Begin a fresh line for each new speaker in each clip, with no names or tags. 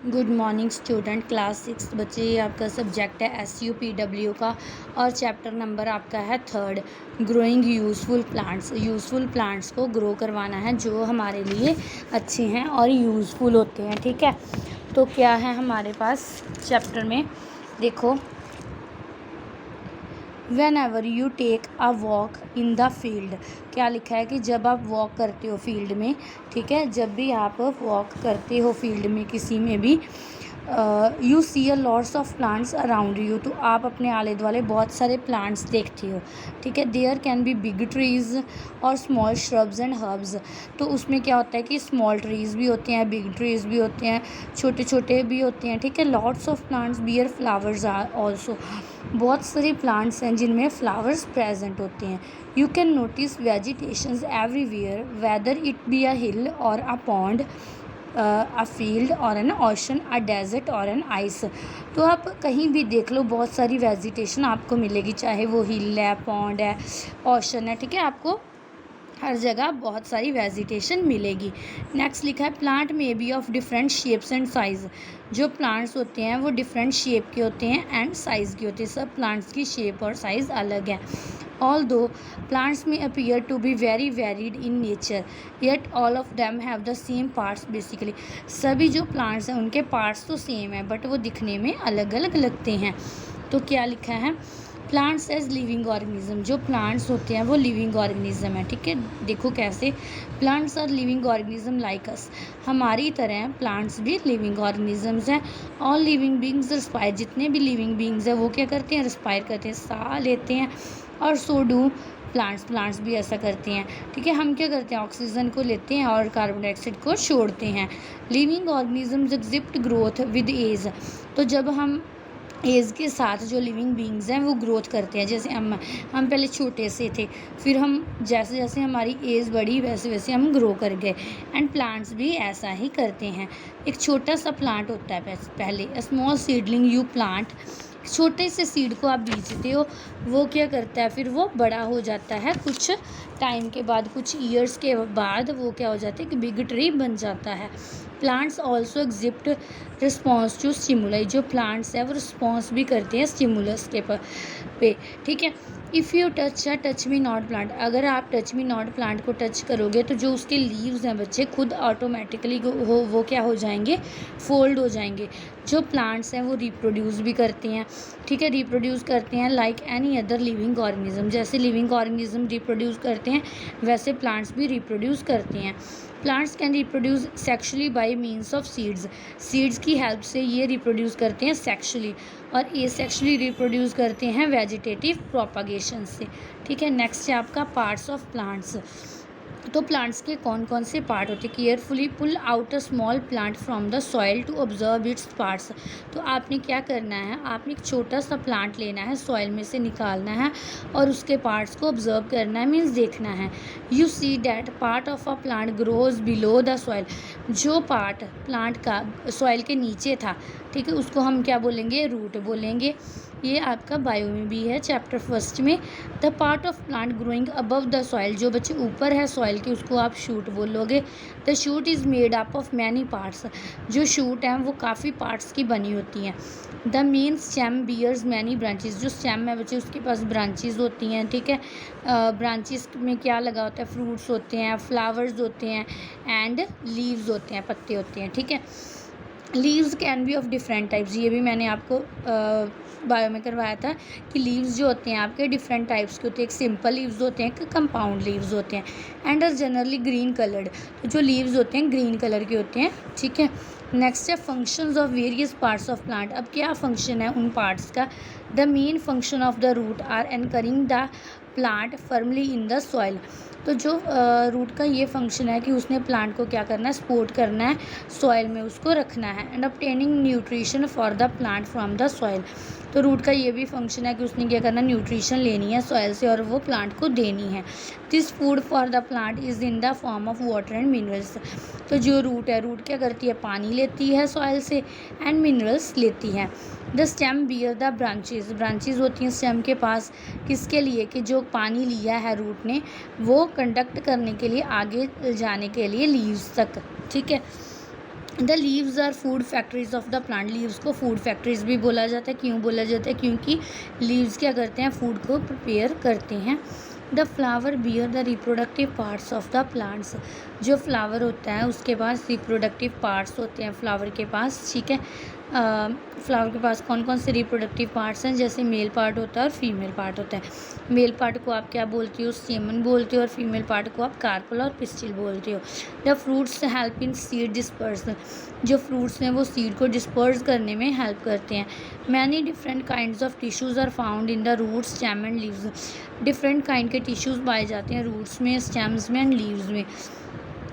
Good morning student, class 6 बच्चे। ये आपका सब्जेक्ट है SUPW का और चैप्टर नंबर आपका है 3rd, growing useful plants. Useful plants को ग्रो करवाना है जो हमारे लिए अच्छे हैं और यूज़फुल होते हैं। ठीक है, तो क्या है हमारे पास चैप्टर में, देखो। Whenever you take a walk in the field, क्या लिखा है कि जब आप वॉक करते हो फील्ड में, ठीक है, जब भी आप वॉक करते हो फील्ड में किसी में भी, you see a lots of plants around you, तो आप अपने आले दुआले बहुत सारे प्लांट्स देखते हो। ठीक है, there can be big trees और स्मॉल श्रब्स एंड हर्ब्स। तो उसमें क्या होता है कि स्मॉल ट्रीज़ भी होते हैं, बिग ट्रीज़ भी होते हैं, छोटे छोटे भी होते हैं। ठीक है, lots of plants bear flowers are also, बहुत सारे प्लांट्स हैं जिनमें फ्लावर्स प्रेजेंट होते हैं। You can notice vegetations everywhere whether it be a hill or a pond, a field or an ocean, a desert or an ice. तो आप कहीं भी देख लो बहुत सारी वेजिटेशन आपको मिलेगी, चाहे वो हिल है, पॉन्ड है, ओशन है। ठीक है, आपको हर जगह बहुत सारी वेजिटेशन मिलेगी। नेक्स्ट लिखा है plant may be of different shapes and size. जो प्लांट्स होते हैं वो डिफरेंट शेप के होते हैं एंड साइज़ के होते हैं। सब प्लांट्स की शेप और साइज़ अलग है। Although plants may appear to be very varied in nature, yet all of them have the same parts basically. सभी जो प्लांट्स हैं उनके पार्ट्स तो सेम है बट वो दिखने में अलग अलग लगते हैं। तो क्या लिखा है, प्लांट्स एज लिविंग ऑर्गेनिज्म। जो प्लांट्स होते हैं वो लिविंग ऑर्गेनिज्म है। ठीक है, देखो कैसे, plants are living organism like us, हमारी तरह प्लांट्स भी लिविंग ऑर्गेनिजम्स हैं। ऑल लिविंग बींग्स रिस्पायर, जितने भी लिविंग बींग्स हैं वो क्या करते हैं, रिस्पायर करते हैं, साह लेते हैं। और सो डू प्लांट्स, प्लांट्स भी ऐसा करते हैं। ठीक है, हम क्या करते हैं, ऑक्सीजन को लेते हैं और कार्बन डाइऑक्साइड को छोड़ते हैं। Living organisms exhibit growth with age, तो जब हम एज के साथ जो लिविंग बींग्स हैं वो ग्रोथ करते हैं। जैसे हम पहले छोटे से थे, फिर हम जैसे जैसे हमारी एज बढ़ी वैसे वैसे हम ग्रो कर गए। एंड प्लांट्स भी ऐसा ही करते हैं। एक छोटा सा प्लांट होता है पहले, a small seedling you plant, छोटे से सीड को आप बीजते हो, वो क्या करता है, फिर वो बड़ा हो जाता है। कुछ टाइम के बाद, कुछ ईयर्स के बाद वो क्या हो जाता है कि बिग ट्री बन जाता है। Plants also exhibit response to stimuli, जो प्लांट्स है वो रिस्पॉन्स भी करते हैं स्टिमुलस के पे। ठीक है, if you touch me not plant, अगर आप टच मी नॉट प्लांट को टच करोगे तो जो उसके लीव्स हैं बच्चे खुद ऑटोमेटिकली वो क्या हो जाएंगे, फोल्ड हो जाएंगे। जो प्लांट्स हैं वो रिप्रोड्यूस भी करते हैं। ठीक है, रिप्रोड्यूस करते हैं like any other living organism, जैसे लिविंग ऑर्गेनिज्म रिप्रोड्यूस करते हैं वैसे प्लांट्स भी रिप्रोड्यूस करते हैं। Plants can reproduce sexually bye means of seeds, seeds की हेल्प से ये रिप्रोड्यूस करते हैं सेक्शुअली, और ये सेक्शुअली रिप्रोड्यूस करते हैं वेजिटेटिव प्रोपागेशन से। ठीक है, नेक्स्ट है आपका पार्ट्स ऑफ प्लांट्स। तो प्लांट्स के कौन कौन से पार्ट होते हैं, carefully pull out a small plant from the soil to observe its parts. तो आपने क्या करना है, आपने एक छोटा सा प्लांट लेना है, सॉइल में से निकालना है और उसके पार्ट्स को ऑब्जर्व करना है, मीन्स देखना है। You see that part of a plant grows below the soil, जो पार्ट प्लांट का सॉइल के नीचे था, ठीक है, उसको हम क्या बोलेंगे, रूट बोलेंगे। ये आपका बायो में भी है चैप्टर 1 में। The part of plant growing above the soil, जो बच्चे ऊपर है सॉइल के उसको आप शूट बोलोगे। The shoot is made up of many parts, जो शूट हैं वो काफ़ी पार्ट्स की बनी होती हैं। The main stem bears many branches, जो स्टेम है बच्चे उसके पास ब्रांचेस होती हैं। ठीक है, ब्रांचेस में क्या लगा होता है, फ्रूट्स होते हैं, फ्लावर्स होते हैं एंड लीव्स होते हैं, पत्ते होते हैं। ठीक है, leaves can be of different types, ये भी मैंने आपको बायो में करवाया था कि लीव्स जो होते हैं आपके डिफरेंट टाइप्स के होते हैं। एक सिंपल लीव्स होते हैं, एक कंपाउंड लीव्स होते हैं, and are generally green coloured, तो जो लीव्स होते हैं ग्रीन कलर के होते हैं। ठीक है, नेक्स्ट है functions of various parts of plant. अब क्या फंक्शन है उन पार्ट्स का, the main function of the root are anchoring the plant firmly in the soil. तो जो रूट का ये फंक्शन है कि उसने प्लांट को क्या करना है, सपोर्ट करना है, सॉइल में उसको रखना है। And obtaining nutrition for the plant from the soil, तो रूट का ये भी फंक्शन है कि उसने क्या करना है, न्यूट्रिशन लेनी है सॉइल से और वो प्लांट को देनी है। This food for the plant is in the form of water and minerals. तो जो रूट है, रूट क्या करती है, पानी लेती है सॉइल से एंड मिनरल्स लेती है। The stem bear the branches, branches होती हैं स्टेम के पास, किसके लिए, कि जो पानी लिया है रूट ने वो कंडक्ट करने के लिए, आगे जाने के लिए लीव्स तक। ठीक है, the leaves are food factories of the plant. Leaves को फूड फैक्ट्रीज भी बोला जाता है। क्यों बोला जाता है? क्योंकि लीव्स क्या करते हैं, फूड को प्रिपेयर करते हैं। The flower bear the reproductive parts of the plants. जो फ्लावर होता है उसके पास रिप्रोडक्टिव पार्ट्स होते हैं फ्लावर के पास, ठीक है। फ्लावर के पास कौन कौन से रिप्रोडक्टिव पार्ट्स हैं? जैसे मेल पार्ट होता है और फीमेल पार्ट होता है। मेल पार्ट को आप क्या बोलते हो? स्टेमन बोलते हो, और फीमेल पार्ट को आप कार्पेल और पिस्टिल बोलते हो। The fruits help in seed dispersion. जो फ्रूट्स हैं वो सीड को डिस्पर्स करने में हेल्प करते हैं। Many different kinds of tissues are found in the roots, stem and leaves. Different kind के टिश्यूज़ पाए जाते हैं रूट्स में, स्टेम्स में एंड लीव्स में।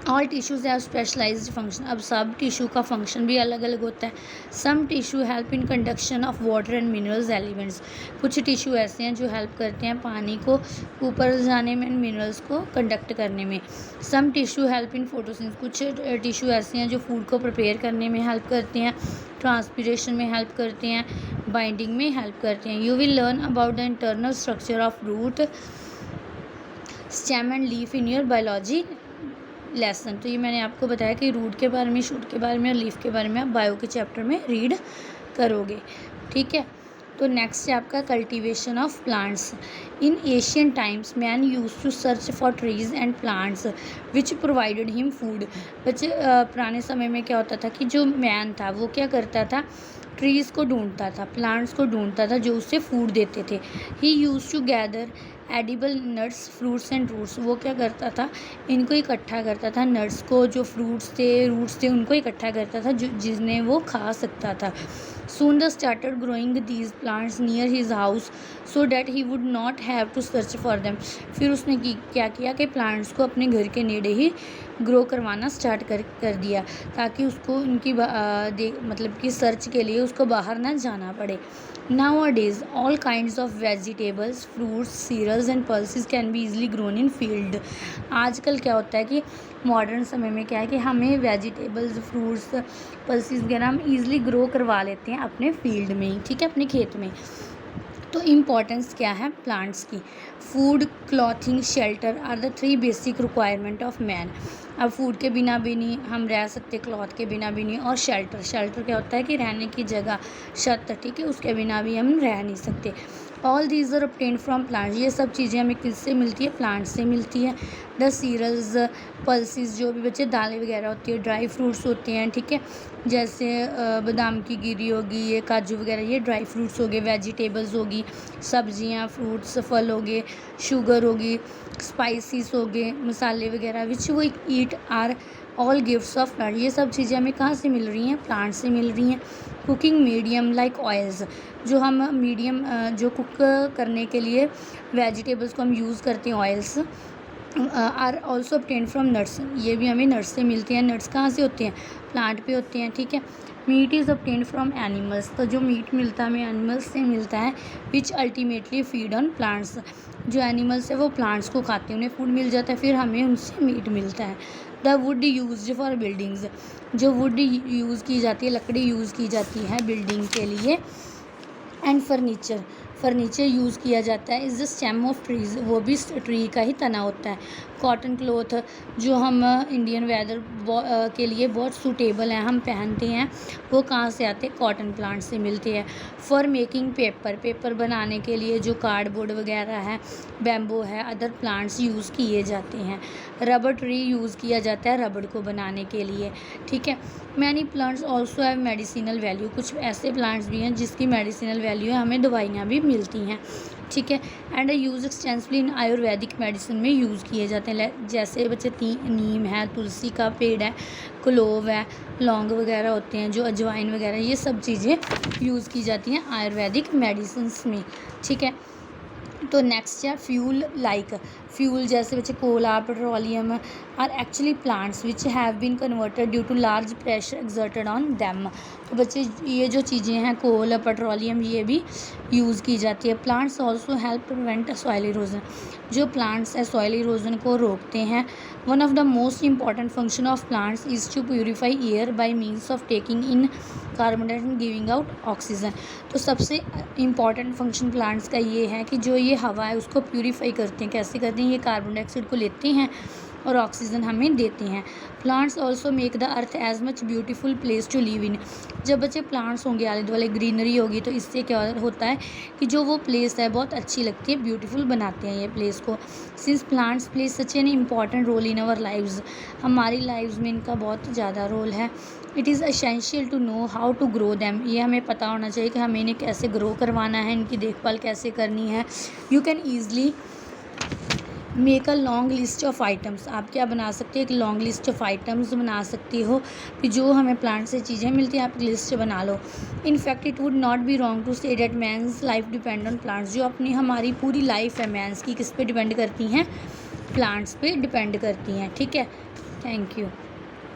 All tissues have specialised function. अब सब टिश्यू का फंक्शन भी अलग अलग होता है। Some tissue help in conduction of water and minerals elements. कुछ टिश्यू ऐसे हैं जो हेल्प करते हैं पानी को ऊपर जाने में, मिनरल्स को कंडक्ट करने में। Some tissue help in photosynthesis. कुछ टिश्यू ऐसे हैं जो फूड को प्रिपेयर करने में हेल्प करते हैं, ट्रांसपिरेशन में हेल्प करते हैं, बाइंडिंग में हेल्प करते हैं। You will learn about the internal structure of root, stem and leaf in your biology lesson. तो ये मैंने आपको बताया कि रूट के बारे में, शूट के बारे में और लीफ के बारे में आप बायो के चैप्टर में रीड करोगे, ठीक है। तो नेक्स्ट है आपका cultivation of plants. In ancient times man used to search for trees and plants which provided him food. बच्चे पुराने समय में क्या होता था कि जो मैन था वो क्या करता था, ट्रीज़ को ढूंढता था, प्लांट्स को ढूंढता था जो उसे फूड देते थे। He use to gather edible nuts, fruits and roots. वो क्या करता था, इनको इकट्ठा करता था, नट्स को, जो फ्रूट्स थे, रूट्स थे, उनको इकट्ठा करता था जो जिन्हें वो खा सकता था। Soon they started growing these plants near his house so that he would not have to search for them. फिर उसने क्या किया कि प्लांट्स को अपने घर के नेड़े ही ग्रो करवाना स्टार्ट कर दिया ताकि उसको उनकी मतलब कि सर्च के लिए उसको बाहर ना जाना पड़े। Nowadays, all kinds of vegetables, fruits, cereals and pulses can be easily grown in field. आजकल क्या होता है कि मॉडर्न समय में क्या है कि हमें वेजिटेबल्स, फ्रूट्स, पल्सेस वगैरह हम ईज़िली ग्रो करवा लेते हैं अपने फील्ड में ही, ठीक है, अपने खेत में। तो इम्पॉर्टेंस क्या है प्लांट्स की? Food, clothing, shelter are the 3 basic requirement of man. अब फूड के बिना भी नहीं हम रह सकते, क्लॉथ के बिना भी नहीं, और शेल्टर क्या होता है कि रहने की जगह, छत, ठीक है, उसके बिना भी हम रह नहीं सकते। All these are obtained from plants. ये सब चीज़ें हमें किससे मिलती है? प्लांट से मिलती है। द सीरियल्स, पल्सेस, जो भी बच्चे दालें वगैरह होती है, ड्राई फ्रूट्स होते हैं, ठीक है, जैसे बादाम की गिरी होगी, ये काजू वगैरह, ये ड्राई फ्रूट्स हो गए। वेजिटेबल्स होगी, सब्जियां, फ्रूट्स, फल हो गए, शुगर होगी, स्पाइसेस हो गए, मसाले वगैरह, विच वो eat are all gifts of plant. ये सब चीज़ें हमें कहाँ से मिल रही हैं? प्लांट से मिल रही हैं। कुकिंग मीडियम लाइक ऑयल्स, जो हम मीडियम जो कुक करने के लिए वेजिटेबल्स को हम यूज़ करते हैं, oils are also obtained from nuts. ये भी हमें नट्स से मिलते हैं। नट्स कहाँ से होते हैं? प्लांट पे होते हैं, ठीक है। Meat is obtained from animals. तो जो मीट मिलता है हमें एनिमल्स से मिलता है, which ultimately feed on plants. जो एनिमल्स है वो प्लांट्स को खाते हैं, उन्हें फूड मिल जाता है, फिर हमें उनसे मीट मिलता है। The wood used for buildings, जो वुड यूज़ की जाती है, लकड़ी यूज़ की जाती है बिल्डिंग के लिए। एंड फर्नीचर यूज़ किया जाता है। Is the stem of trees, वो भी ट्री का ही तना होता है। कॉटन क्लॉथ, जो हम इंडियन वेदर के लिए बहुत सूटेबल हैं, हम पहनते हैं, वो कहाँ से आते हैं? कॉटन प्लांट से मिलते हैं। फॉर मेकिंग पेपर बनाने के लिए जो कार्डबोर्ड वगैरह है, बैम्बो है, अदर प्लांट्स यूज़ किए जाते हैं। रबर ट्री यूज़ किया जाता है रबड़ को बनाने के लिए, ठीक है। Many plants also have medicinal value, कुछ ऐसे प्लांट्स भी हैं जिसकी मेडिसिनल वैल्यू है, हमें दवाइयाँ भी मिलती हैं, ठीक है। And use extensively in Ayurvedic medicine में यूज़ किए जाते हैं। जैसे बच्चे नीम है, तुलसी का पेड़ है, क्लोव है, लौंग वगैरह होते हैं, जो अजवाइन वगैरह, ये सब चीज़ें यूज़ की जाती हैं आयुर्वेदिक मेडिसिन्स में, ठीक है। तो नेक्स्ट है फ्यूल, जैसे बच्चे कोला, petroleum are actually plants which have been converted due to large pressure exerted on them. तो बच्चे ये जो चीज़ें हैं, कोल, पेट्रोलियम, ये भी यूज़ की जाती है। Plants also help prevent soil erosion, जो प्लांट्स है सॉइल इरोजन को रोकते हैं। One of the most important function of plants is to purify air by means of taking in carbon dioxide and giving out oxygen. तो सबसे important function plants का ये है कि जो ये हवा है उसको प्यूरिफाई करते हैं। कैसे करते हैं? ये कार्बन डाइऑक्साइड को लेते हैं और ऑक्सीजन हमें देते हैं। Plants also make the earth as much beautiful place to live in. जब बच्चे प्लांट्स होंगे, आले दुआले ग्रीनरी होगी, तो इससे क्या होता है कि जो वो प्लेस है बहुत अच्छी लगती है, ब्यूटीफुल बनाते हैं ये प्लेस को। Since plants play such an important role in our lives, हमारी लाइव्स में इनका बहुत ज़्यादा रोल है। It is essential to know how to grow them, ये हमें पता होना चाहिए कि हमें इन्हें कैसे ग्रो करवाना है, इनकी देखभाल कैसे करनी है। You can easily make a long list of items, आप क्या बना सकते हो, एक लॉन्ग लिस्ट ऑफ आइटम्स बना सकती हो कि जो हमें प्लांट से चीज़ें मिलती हैं, आप लिस्ट बना लो। In fact it would not be wrong to say that man's life depend on plants, जो अपनी हमारी पूरी लाइफ है मैंस की किस पे डिपेंड करती हैं, प्लांट्स पे डिपेंड करती हैं। ठीक है, थैंक यू।